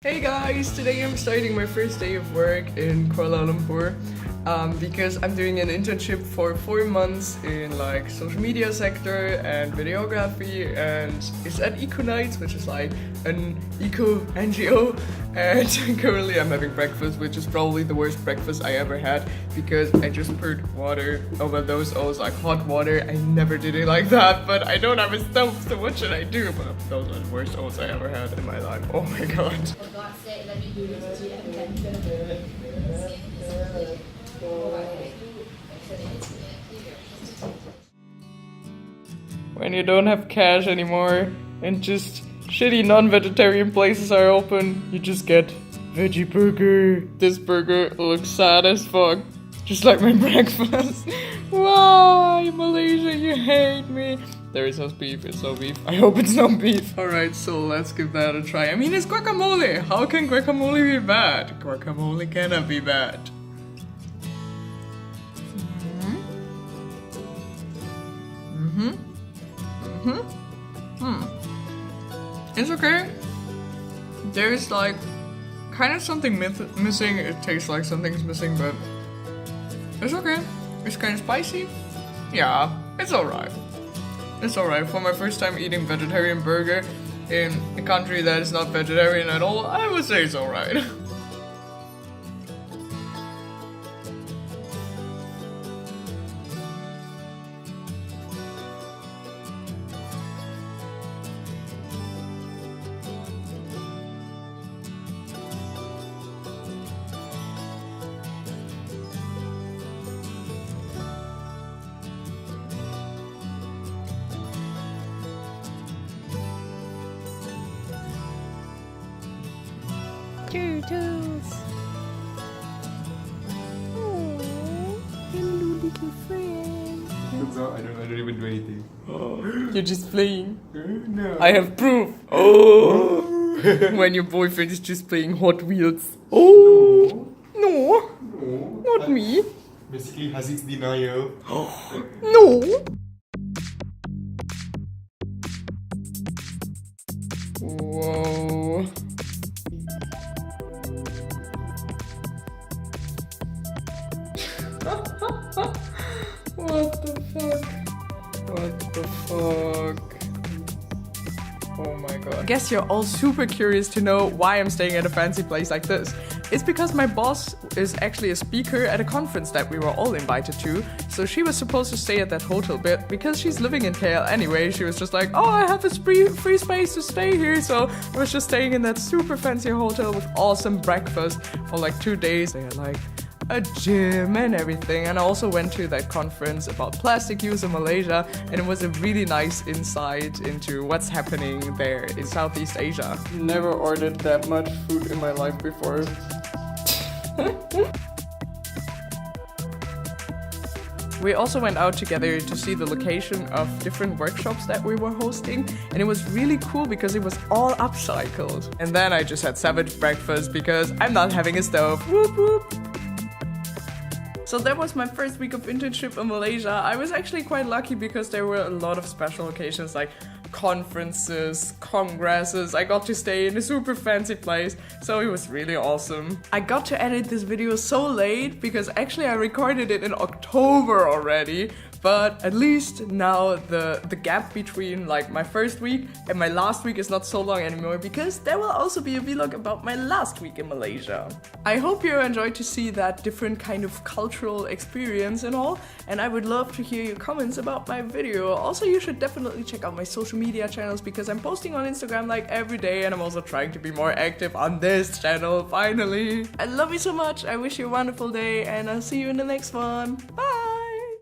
Hey guys, today I'm starting my first day of work in Kuala Lumpur because I'm doing an internship for 4 months in like social media sector and videography, and it's at EcoKnights, which is like an eco NGO, and currently I'm having breakfast, which is probably the worst breakfast I ever had because I just poured water over those O's, like hot water. I never did it like that, but I don't have a stove, so what should I do? But those are the worst O's I ever had in my life. Oh my god. For God's sake, let me do this to you. When you don't have cash anymore and just shitty non-vegetarian places are open, you just get veggie burger. This burger looks sad as fuck, just like my breakfast. Why, Malaysia, you hate me? There is no beef, it's no beef. I hope it's no beef. Alright, so let's give that a try. I mean, it's guacamole. How can guacamole be bad? Guacamole cannot be bad. It's okay. There's like kind of something missing. It tastes like something's missing, but it's okay. It's kind of spicy. Yeah, it's alright. It's alright. For my first time eating vegetarian burger in a country that is not vegetarian at all, I would say it's alright. Turtles. Oh, hello, little friend. I don't even do anything. You're just playing. No. I have proof. Oh, when your boyfriend is just playing Hot Wheels. Oh, no, No. not me. Basically, Hazik's denial. No. Whoa. What the fuck? What the fuck? Oh my god. I guess you're all super curious to know why I'm staying at a fancy place like this. It's because my boss is actually a speaker at a conference that we were all invited to, so she was supposed to stay at that hotel bit because she's living in KL anyway. She was just like, oh, I have a free space to stay here, so I was just staying in that super fancy hotel with awesome breakfast for like 2 days. They had like a gym and everything, and I also went to that conference about plastic use in Malaysia, and it was a really nice insight into what's happening there in Southeast Asia. Never ordered that much food in my life before. We also went out together to see the location of different workshops that we were hosting, and it was really cool because it was all upcycled. And then I just had savage breakfast because I'm not having a stove. Whoop whoop. So that was my first week of internship in Malaysia. I was actually quite lucky because there were a lot of special occasions like conferences, congresses. I got to stay in a super fancy place, so it was really awesome. I got to edit this video so late because actually I recorded it in October already, but at least now the gap between like my first week and my last week is not so long anymore because there will also be a vlog about my last week in Malaysia. I hope you enjoyed to see that different kind of cultural experience and all, and I would love to hear your comments about my video. Also, you should definitely check out my social media channels because I'm posting on Instagram like every day, and I'm also trying to be more active on this channel finally. I love you so much. I wish you a wonderful day, and I'll see you in the next one. Bye!